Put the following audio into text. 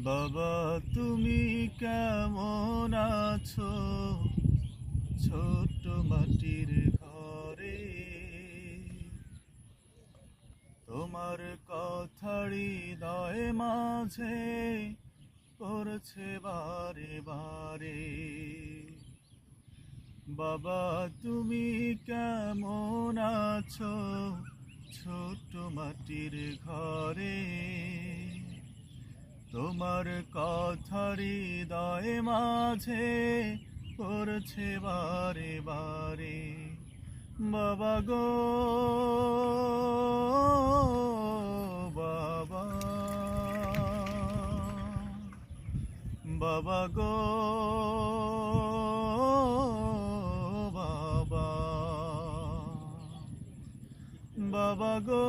বাবা তুমি কেমন আছো ছোট্ট মাটির ঘরে? তোমার কথারি হৃদয় মাঝে পড়ছে বারে বারে। বাবা তুমি কেমন আছো ছোট্ট মাটির ঘরে? তোমার কথারি হৃদয় মাঝে পড়ছে বারে বারে। বাবা গো বাবা, বাবা গো বাবা, বাবা গো